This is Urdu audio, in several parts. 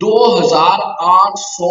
2800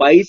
22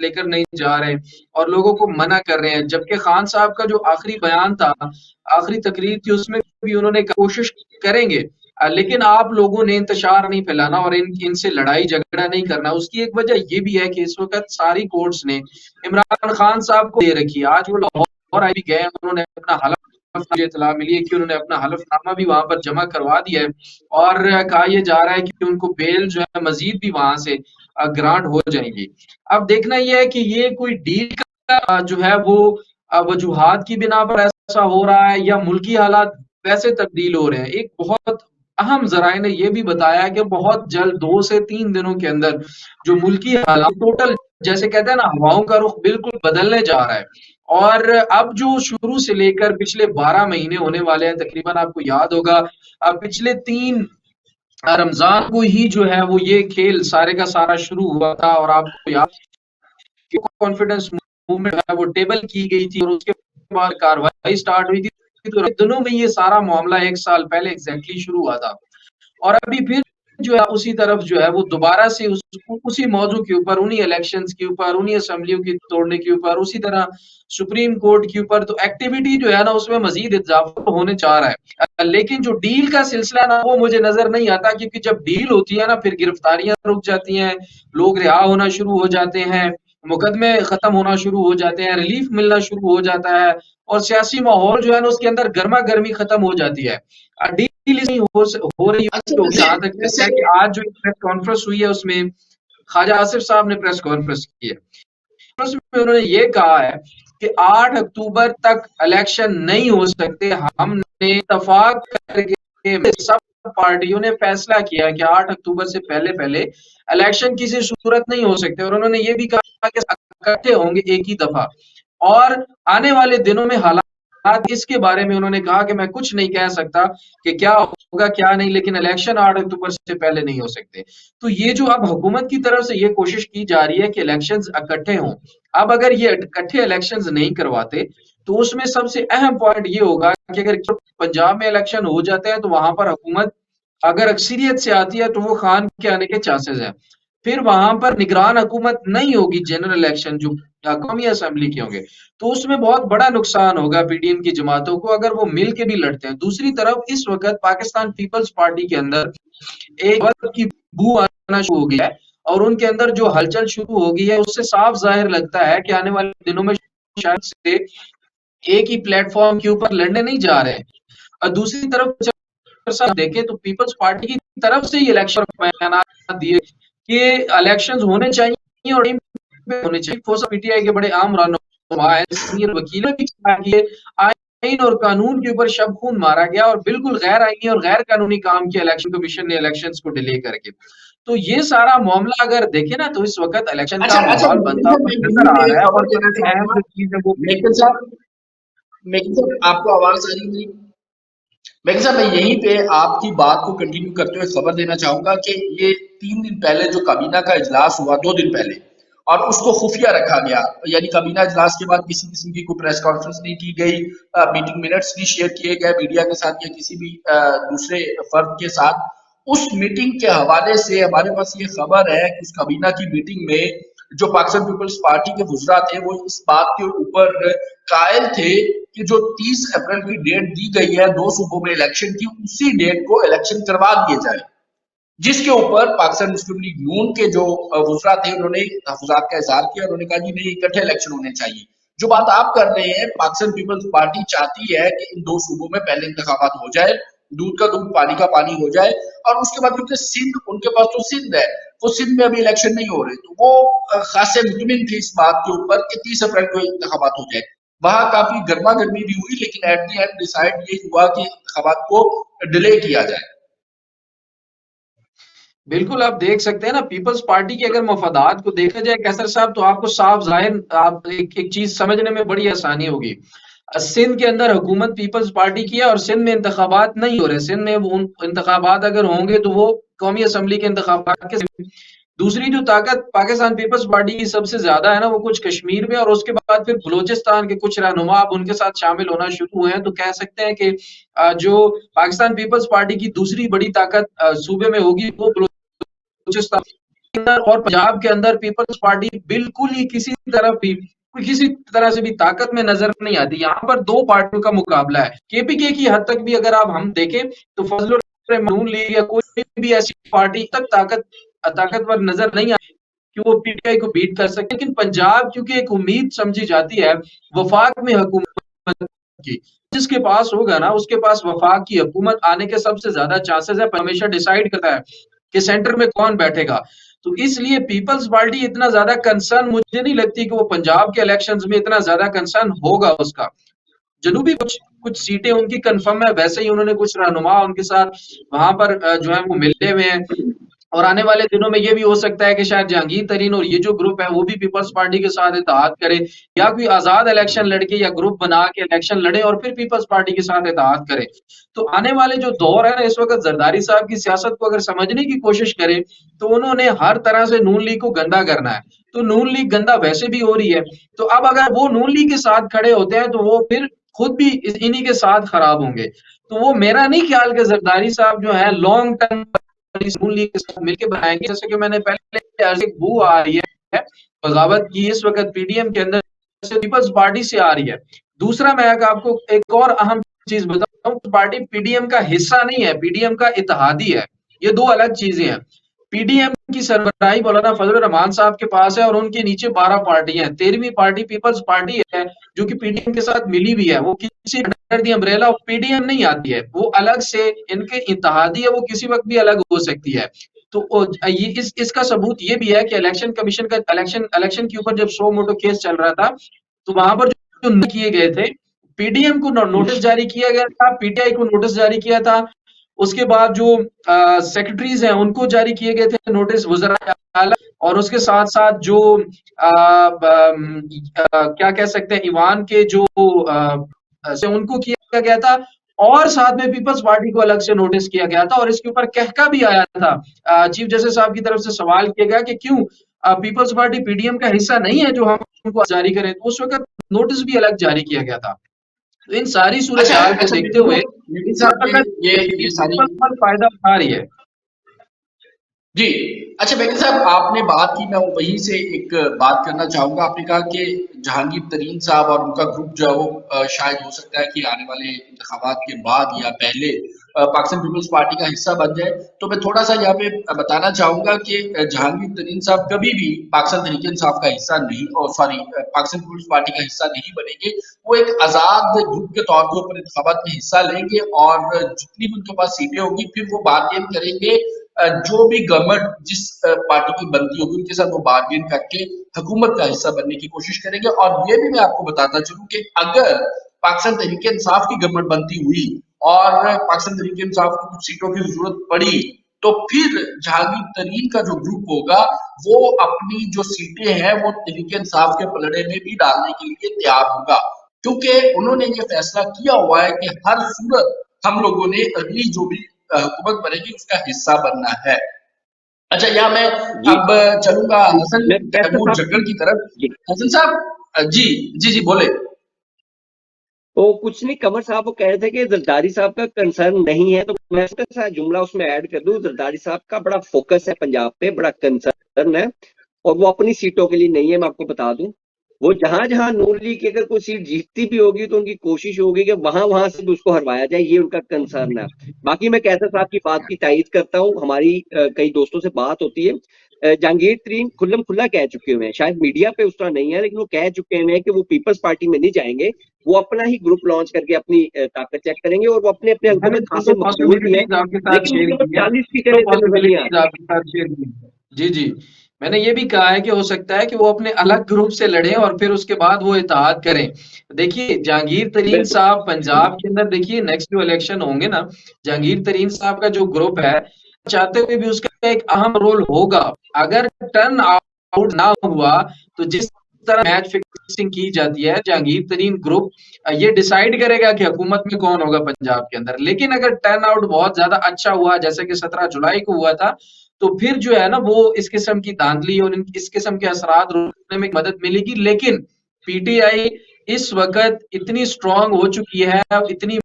لے کر نہیں جا رہے اور لوگوں کو منع کر رہے ہیں، جبکہ خان صاحب کا جو آخری بیان تھا، آخری تقریر تھی، اس میں بھی انہوں نے کوشش کریں گے لیکن آپ لوگوں نے انتشار نہیں پھیلانا اور ان سے لڑائی جھگڑا نہیں کرنا۔ اس کی ایک وجہ یہ بھی ہے کہ اس وقت ساری کورٹس نے عمران خان صاحب کو دے رکھی ہے۔ آج وہ لاہور آئی بھی گئے، انہوں نے اپنا حلف، مجھے اطلاع ملی ہے کہ انہوں نے اپنا حلف نامہ بھی وہاں پر جمع کروا دیا ہے اور کہا یہ جا رہا ہے کہ ان کو بیل جو ہے مزید بھی وہاں سے گرانٹ ہو جائیں گی۔ اب دیکھنا یہ ہے کہ یہ کوئی ڈیل کا جو ہے وہ وجوہات کی بنا پر ایسا ہو رہا ہے یا ملکی حالات ویسے تبدیل ہو رہے ہیں۔ ایک بہت اہم ذرائع نے یہ بھی بتایا کہ بہت جلد 2 سے 3 دنوں کے اندر جو ملکی حالات ٹوٹل جیسے کہتے ہیں نا ہواؤں کا رخ بالکل بدلنے جا رہا ہے، اور اب جو شروع سے لے کر پچھلے 12 مہینے ہونے والے ہیں، تقریباً آپ کو یاد ہوگا پچھلے 3 رمضان کو ہی جو ہے وہ یہ کھیل سارے کا سارا شروع ہوا تھا، اور آپ کو یاد کانفیڈنس موومنٹ ہے وہ ٹیبل کی گئی تھی اور اس کے بعد کاروائی سٹارٹ ہوئی تھی، تو دنوں میں یہ سارا معاملہ 1 سال پہلے ایگزیکٹلی شروع ہوا تھا، اور ابھی پھر جو ہے اسی طرف جو ہے وہ دوبارہ سے اسی موضوع کے اوپر، انہی الیکشنز کے اوپر، انہی اسمبلیوں کی توڑنے کے اوپر، اسی طرح سپریم کورٹ کے اوپر، تو ایکٹیویٹی جو ہے نا اس میں مزید اضافہ ہونے جا رہا ہے۔ لیکن جو ڈیل کا سلسلہ نا وہ مجھے نظر نہیں آتا، کیونکہ جب ڈیل ہوتی ہے نا پھر گرفتاریاں رک جاتی ہیں، لوگ رہا ہونا شروع ہو جاتے ہیں، مقدمے ختم ہونا شروع ہو جاتے ہیں، ریلیف ملنا شروع ہو جاتا ہے، اور سیاسی ماحول جو ہے نا اس کے اندر گرما گرمی ختم ہو جاتی ہے۔ ڈیل نہیں ہو رہی ہوگی، جہاں تک لگتا ہے کہ آج جو پریس کانفرنس ہوئی ہے اس میں خواجہ آصف صاحب نے پریس کانفرنس کی ہے، اس میں انہوں نے یہ کہا ہے کہ 8 اکتوبر تک الیکشن نہیں ہو سکتے، ہم نے اتفاق کر کے سب پارٹیوں نے فیصلہ کیا کہ 8 اکتوبر سے پہلے الیکشن کسی صورت نہیں ہو سکتے، اور انہوں نے یہ بھی کہا کہ اکٹھے ہوں گے ایک ہی دفعہ، اور آنے والے دنوں میں حالات اس کے بارے میں انہوں نے کہا کہ میں کچھ نہیں کہہ سکتا کہ کیا ہوگا کیا نہیں، لیکن الیکشن 8 اکتوبر سے پہلے نہیں ہو سکتے۔ تو یہ جو اب حکومت کی طرف سے یہ کوشش کی جا رہی ہے کہ الیکشنز اکٹھے ہوں، اب اگر یہ اکٹھے الیکشنز نہیں کرواتے تو اس میں سب سے اہم پوائنٹ یہ ہوگا کہ اگر پنجاب میں الیکشن ہو جاتے ہیں تو وہاں پر حکومت اگر اکثریت سے آتی ہے تو وہ خان کے آنے کے چانسز ہیں، پھر وہاں پر نگران حکومت نہیں ہوگی، جنرل الیکشن جو قومی اسمبلی کے ہوں گے، تو اس میں بہت بڑا نقصان ہوگا پی ڈی ایم کی جماعتوں کو اگر وہ مل کے بھی لڑتے ہیں۔ دوسری طرف اس وقت پاکستان پیپلز پارٹی کے اندر ایک وقت کی بو آنا شروع ہو گیا ہے، اور ان کے اندر جو ہلچل شروع ہو گئی ہے اس سے صاف ظاہر لگتا ہے کہ آنے والے دنوں میں شاید سے ایک ہی پلیٹ فارم کے اوپر لڑنے نہیں جا رہے ہیں۔ اور دوسری طرف دیکھیں تو پیپلز پارٹی کی طرف سے یہ الیکشن بیانات دیے کہ الیکشنز ہونے چاہیے اور ہونے چاہیے۔ پی ٹی آئی کے بڑے عام رہنما سینئر وکیل نے بھی کہا کہ آئین اور قانون کے اوپر شب خون مارا گیا اور بالکل غیر آئینی اور غیر قانونی کام کیا الیکشن کمیشن نے الیکشنز کو ڈیلے کر کے۔ تو یہ سارا معاملہ اگر دیکھیں نا تو اس وقت الیکشن کا ماحول بنتا نظر آ رہا ہے، اور اہم جو چیز ہے وہ میکن صاحب آپ کو آواز آ رہی تھی؟ میکن صاحب میں یہیں پہ آپ کی بات کو کنٹینیو کرتے ہوئے خبر دینا چاہوں گا کہ یہ 3 دن پہلے جو کابینہ کا اجلاس ہوا، 2 دن پہلے، اور اس کو خفیہ رکھا گیا، یعنی کابینہ اجلاس کے بعد کسی قسم کی کوئی پریس کانفرنس نہیں کی گئی، میٹنگ منٹس نہیں شیئر کیے گئے میڈیا کے ساتھ یا کسی بھی دوسرے فرد کے ساتھ۔ اس میٹنگ کے حوالے سے ہمارے پاس یہ خبر ہے کہ اس کابینہ کی میٹنگ میں جو پاکستان پیپلز پارٹی کے وزراء تھے وہ اس بات کے اوپر قائل تھے کہ جو 30 اپریل کی ڈیٹ دی گئی ہے 2 صوبوں میں الیکشن کی، اسی ڈیٹ کو الیکشن کروا دیے جائے، جس کے اوپر پاکستان مسلم لیگ نون کے جو وزراء تھے انہوں نے تحفظات کا اظہار کیا، انہوں نے کہا جی نہیں اکٹھے الیکشن ہونے چاہیے۔ جو بات آپ کر رہے ہیں، پاکستان پیپلز پارٹی چاہتی ہے کہ ان 2 صوبوں میں پہلے انتخابات ہو جائے، دودھ کا دودھ پانی کا پانی ہو جائے، اور اس کے بعد کیونکہ سندھ ان کے پاس تو سندھ ہے، وہ سندھ میں ابھی الیکشن نہیں ہو رہے، تو وہ خاصے مطمئن تھے اس بات کے اوپر کہ 30 اپریل کو انتخابات ہو جائے۔ وہاں کافی گرما گرمی بھی ہوئی، لیکن ایٹ دی اینڈ ڈیسائیڈ یہ ہوا کہ انتخابات کو ڈیلے کیا جائے۔ بالکل آپ دیکھ سکتے ہیں نا پیپلز پارٹی کے اگر مفادات کو دیکھا جائے کیسر صاحب تو آپ کو صاف ظاہر آپ ایک چیز سمجھنے میں بڑی آسانی ہوگی۔ سندھ کے اندر حکومت پیپلز پارٹی کی ہے اور سندھ میں انتخابات نہیں ہو رہے، سندھ میں وہ انتخابات اگر ہوں گے تو وہ قومی اسمبلی کے انتخابات کے۔ دوسری جو طاقت پاکستان پیپلز پارٹی کی سب سے زیادہ ہے نا وہ کچھ کشمیر میں، اور اس کے بعد پھر بلوچستان کے کچھ رہنما اب ان کے ساتھ شامل ہونا شروع ہوئے ہیں، تو کہہ سکتے ہیں کہ جو پاکستان پیپلز پارٹی کی دوسری بڑی طاقت صوبے میں ہوگی وہ بلوچستان اور پنجاب کے اندر پیپلز پارٹی بالکل ہی کسی طرح سے بھی طاقت میں نظر نہیں آتی. یہاں پر دو پارٹیوں کا مقابلہ ہے. کے پی کے کی حد تک بھی اگر آپ ہم دیکھیں تو فضل الرحمان نون لیگ یا کوئی بھی ایسی پارٹی تک طاقتور نظر نہیں آتی کہ وہ پی ٹی آئی کو بیٹ کر سکے. لیکن پنجاب کیونکہ ایک امید سمجھی جاتی ہے وفاق میں حکومت کی، جس کے پاس ہوگا نا اس کے پاس وفاق کی حکومت آنے کے سب سے زیادہ چانسز ہے. ہمیشہ ڈیسائیڈ کرتا ہے کہ سینٹر میں کون بیٹھے گا. تو اس لیے پیپلز پارٹی اتنا زیادہ کنسرن مجھے نہیں لگتی کہ وہ پنجاب کے الیکشنز میں اتنا زیادہ کنسرن ہوگا اس کا. جنوبی کچھ سیٹیں ان کی کنفرم ہے، ویسے ہی انہوں نے کچھ رہنما ان کے ساتھ وہاں پر جو ہے وہ ملے ہوئے ہیں. اور آنے والے دنوں میں یہ بھی ہو سکتا ہے کہ شاید جہانگیر ترین اور یہ جو گروپ ہے وہ بھی پیپلز پارٹی کے ساتھ اتحاد کرے، یا کوئی آزاد الیکشن لڑکے یا گروپ بنا کے الیکشن لڑے اور پھر پیپلز پارٹی کے ساتھ اتحاد کرے. تو آنے والے جو دور ہے نا اس وقت زرداری صاحب کی سیاست کو اگر سمجھنے کی کوشش کرے تو انہوں نے ہر طرح سے نون لیگ کو گندا کرنا ہے. تو نون لیگ گندا ویسے بھی ہو رہی ہے، تو اب اگر وہ نون لیگ کے ساتھ کھڑے ہوتے ہیں تو وہ پھر خود بھی انہی کے ساتھ خراب ہوں گے. تو وہ میرا نہیں خیال کہ زرداری صاحب جو ہے لانگ ٹرم نون لیگ کے ساتھ مل کے بنائیں گے. جیسے کہ میں نے پہلے ایک بو آ رہی ہے بغاوت کی اس وقت پی ڈی ایم کے اندر سے پیپلز پارٹی سے آ رہی ہے. دوسرا میں آپ کو ایک اور اہم چیز بتاؤں، پارٹی پی ڈی ایم کا حصہ نہیں ہے، پی ڈی ایم کا اتحادی ہے. یہ دو الگ چیزیں ہیں. پی ڈی ایم کی سربراہی مولانا فضل الرحمان صاحب کے پاس ہے اور ان کے نیچے 12 پارٹیاں ہیں. 13ویں پارٹی پیپلز پارٹی ہے جو کہ پی ڈی ایم کے ساتھ ملی بھی ہے. وہ کسی under the umbrella of P D M نہیں آتی ہے، وہ الگ سے ان کے اتحادی ہے، وہ کسی وقت بھی الگ ہو سکتی ہے. تو اس کا ثبوت یہ بھی ہے کہ الیکشن کمیشن کا الیکشن کے اوپر جب سو موٹو کیس چل رہا تھا تو وہاں پر جو کیے گئے تھے، پی ڈی ایم کو نوٹس جاری کیا گیا تھا، پی ٹی آئی کو نوٹس جاری کیا تھا. اس کے بعد جو سیکرٹریز ہیں ان کو جاری کیے گئے تھے نوٹس وزراء اعلیٰ، اور اس کے ساتھ ساتھ جو کیا کہہ سکتے ہیں ایوان کے جو ان کو کیا گیا تھا، اور ساتھ میں پیپلز پارٹی کو الگ سے نوٹس کیا گیا تھا. اور اس کے اوپر کہکا بھی آیا تھا، چیف جسٹس صاحب کی طرف سے سوال کیا گیا کہ کیوں Peoples Party P D M کا حصہ نہیں ہے جو ہم ان کو جاری کریں. تو اس وقت نوٹس بھی الگ جاری کیا گیا تھا. تو ان ساری صورتحال کو دیکھتے ہوئے یہ ساری فائدہ اٹھا رہی ہے. جی اچھا بیگل صاحب آپ نے بات کی، میں وہیں سے ایک بات کرنا چاہوں گا. آپ نے کہا کہ جہانگیر ترین صاحب اور ان کا گروپ جو ہے وہ شاید ہو سکتا ہے کہ آنے والے انتخابات کے بعد یا پہلے پاکستان پیپلز پارٹی کا حصہ بن جائے. تو میں تھوڑا سا یہاں پہ بتانا چاہوں گا کہ جہانگیر ترین صاحب کبھی بھی پاکستان تحریک انصاف کا حصہ نہیں، اور پاکستان پیپلز پارٹی کا حصہ نہیں بنیں گے. وہ ایک آزاد گروپ کے طور کے اوپر انتخابات میں حصہ لیں گے اور جتنی بھی ان کے پاس سیٹیں ہوگی پھر وہ بارگین کریں گے. جو بھی گورنمنٹ جس پارٹی کی بنتی ہوگی ان کے ساتھ وہ بارگین کر کے حکومت کا حصہ بننے کی کوشش کریں گے. اور یہ بھی میں آپ کو بتاتا چلوں کہ اگر پاکستان تحریک انصاف کی گورنمنٹ بنتی ہوئی اور پاکستان تحریک انصاف کو کچھ سیٹوں کی ضرورت پڑی تو پھر جہانگیر ترین کا جو گروپ ہوگا وہ اپنی جو سیٹیں ہیں وہ تحریک انصاف کے پلڑے میں بھی ڈالنے کے لیے تیار ہوگا، کیونکہ انہوں نے یہ فیصلہ کیا ہوا ہے کہ ہر صورت ہم لوگوں نے اگلی جو بھی حکومت بنے گی اس کا حصہ بننا ہے. اچھا یہاں میں اب چلوں گا حسن تیمور جگل کی طرف. حسن صاحب جی بولے. تو کچھ نہیں، قمر صاحب وہ کہہ رہے تھے کہ زرداری صاحب کا کنسرن نہیں ہے، تو میں اس کا جملہ اس میں ایڈ کر دوں. زرداری صاحب کا بڑا فوکس ہے پنجاب پہ، بڑا کنسرن ہے، اور وہ اپنی سیٹوں کے لیے نہیں ہے. میں آپ کو بتا دوں وہ جہاں جہاں نون لیگ کی اگر کوئی سیٹ جیتتی بھی ہوگی تو ان کی کوشش ہوگی کہ وہاں سے بھی اس کو ہروایا جائے، یہ ان کا کنسرن ہے. باقی میں کیسر صاحب کی بات کی تائید کرتا ہوں. ہماری کئی دوستوں سے بات ہوتی ہے، جہانگیر ترین کھلم کھلا کہہ چکے ہوئے ہیں، شاید میڈیا پہ اس طرح نہیں ہے لیکن وہ کہہ چکے ہوئے ہیں کہ وہ پیپلز پارٹی میں نہیں جائیں گے، وہ اپنا ہی گروپ لانچ کر کے اپنی طاقت چیک کریں گے، اور وہ اپنے حلقوں میں خاصے مقبول بھی ہیں، لیکن 40 سیٹیں نظر نہیں آتی. جی میں نے یہ بھی کہا ہے کہ ہو سکتا ہے کہ وہ اپنے الگ گروپ سے لڑیں اور پھر اس کے بعد وہ اتحاد کریں. دیکھیے جہانگیر ترین صاحب پنجاب کے اندر دیکھیے نیکسٹ جو الیکشن ہوں گے نا، جہانگیر ترین صاحب کا جو گروپ ہے چاہتے ہوئے بھی اس کا ایک اہم رول ہوگا. اگر ٹرن آؤٹ نہ ہوا تو جس طرح میچ فکسنگ کی جاتی ہے جہانگیر ترین گروپ یہ ڈیسائیڈ کرے گا کہ حکومت میں کون ہوگا پنجاب کے اندر. لیکن اگر ٹرن آؤٹ بہت زیادہ اچھا ہوا جیسے کہ 17 جولائی کو ہوا تھا تو پھر جو ہے نا وہ اس قسم کی دھاندلی اور اس قسم کے اثرات روکنے میں مدد ملے گی. لیکن پی ٹی آئی اس وقت اتنی سٹرونگ ہو چکی ہے، اتنی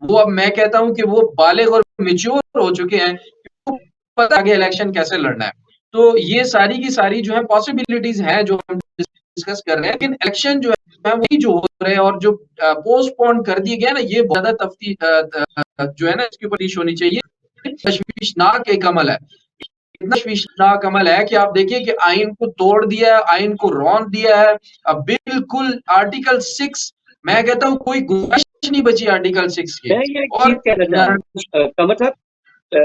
وہ اب میں کہتا ہوں کہ وہ بالغ اور میچور ہو چکے ہیں، پتہ آگے الیکشن کیسے لڑنا ہے. تو یہ ساری کی ساری جو ہے پاسبلٹیز ہیں جو ہم ڈسکس کر رہے ہیں. لیکن الیکشن جو ہے وہی جو ہو رہے ہیں اور جو پوسٹ پون کر دیے گئے نا, یہ بہت زیادہ تفتیش جو ہے نا اس کے اوپر ہونی چاہیے. تشویشناک ایک عمل ہے, اتنا تشویشناک عمل ہے کہ آپ دیکھیے کہ آئین کو توڑ دیا ہے, آئین کو رون دیا ہے. اب بالکل آرٹیکل 6 میں کہتا ہوں کوئی گنجائش نہیں بچی آرٹیکل 6 کی. میں یہ ایک اور چیز کہنا چاہ رہا ہوں قمر صاحب,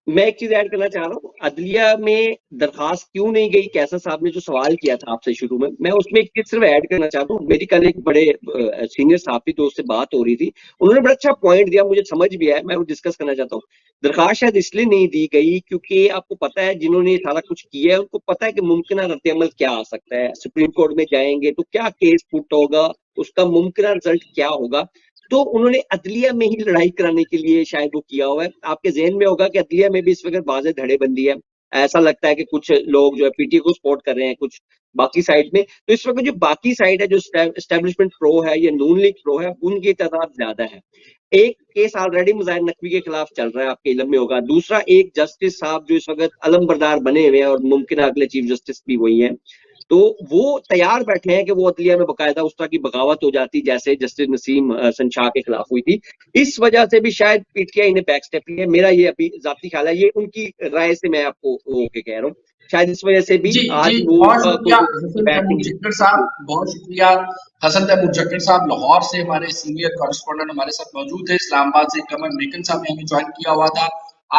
میں ایک چیز ایڈ کرنا چاہ رہا ہوں. عدلیہ میں درخواست کیوں نہیں گئی, کیسر صاحب نے جو سوال کیا تھا آپ سے شروع میں اس میں ایک چیز صرف ایڈ کرنا چاہتا ہوں. میری کل ایک بڑے سینئر صحافی دوست سے بات ہو رہی تھی, انہوں نے بڑا اچھا پوائنٹ دیا, مجھے سمجھ بھی آیا, میں وہ ڈسکس کرنا چاہتا ہوں. درخواست شاید اس لیے نہیں دی گئی کیونکہ آپ کو پتا ہے جنہوں نے سارا کچھ کیا ہے ان کو پتا ہے کہ ممکنہ رد عمل کیا آ سکتا ہے. سپریم کورٹ میں جائیں گے تو کیا کیس پٹ ہوگا, اس کا ممکنہ رزلٹ کیا ہوگا. تو انہوں نے عدلیہ میں ہی لڑائی کرانے کے لیے شاید وہ کیا ہوا ہے. آپ کے ذہن میں ہوگا کہ عدلیہ میں بھی اس وقت واضح دھڑے بندی ہے. ایسا لگتا ہے کہ کچھ لوگ جو ہے پی ٹی کو سپورٹ کر رہے ہیں, کچھ باقی سائڈ میں. تو اس وقت جو باقی سائڈ ہے, جو اسٹیبلشمنٹ پرو ہے یا نون لیگ پرو ہے, ان کی تعداد زیادہ ہے. ایک کیس آلریڈی مظاہر نقوی کے خلاف چل رہا ہے, آپ کے علم میں ہوگا. دوسرا ایک جسٹس صاحب جو اس وقت علم بردار بنے ہوئے ہیں اور ممکنہ اگلے چیف جسٹس بھی وہی ہیں, تو وہ تیار بیٹھے ہیں کہ وہ عدلیہ میں باقاعدہ اس طرح کی بغاوت ہو جاتی جیسے جسٹس نسیم سنشاہ کے خلاف ہوئی تھی. اس وجہ سے بھی شاید پی ٹی آئی نے بیک سٹیپ لیا. میرا یہ ابھی ذاتی خیال ہے, یہ ان کی رائے سے میں آپ کو ہو کے کہہ رہا ہوں. شاید اس وجہ سے بھی آج وہ بہت شکریہ حسن تیمور جکڑ صاحب, بہت شکریہ حسن تیمور جکڑ صاحب. لاہور سے ہمارے سینئر کورسپونڈنٹ ہمارے ساتھ موجود ہے. اسلام آباد سے قمر میکن صاحب نے ہمیں جوائن کیا ہوا تھا.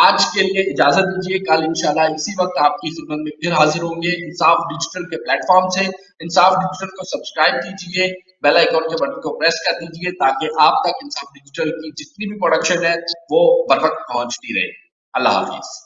آج کے لیے اجازت دیجیے, کل انشاءاللہ اسی وقت آپ کی خدمت میں پھر حاضر ہوں گے انصاف ڈیجیٹل کے پلیٹ فارم سے. انصاف ڈیجیٹل کو سبسکرائب کیجیے, بیل آئیکن کے بٹن کو پریس کر دیجیے تاکہ آپ تک انصاف ڈیجیٹل کی جتنی بھی پروڈکشن ہے وہ بر وقت پہنچتی رہے. اللہ حافظ.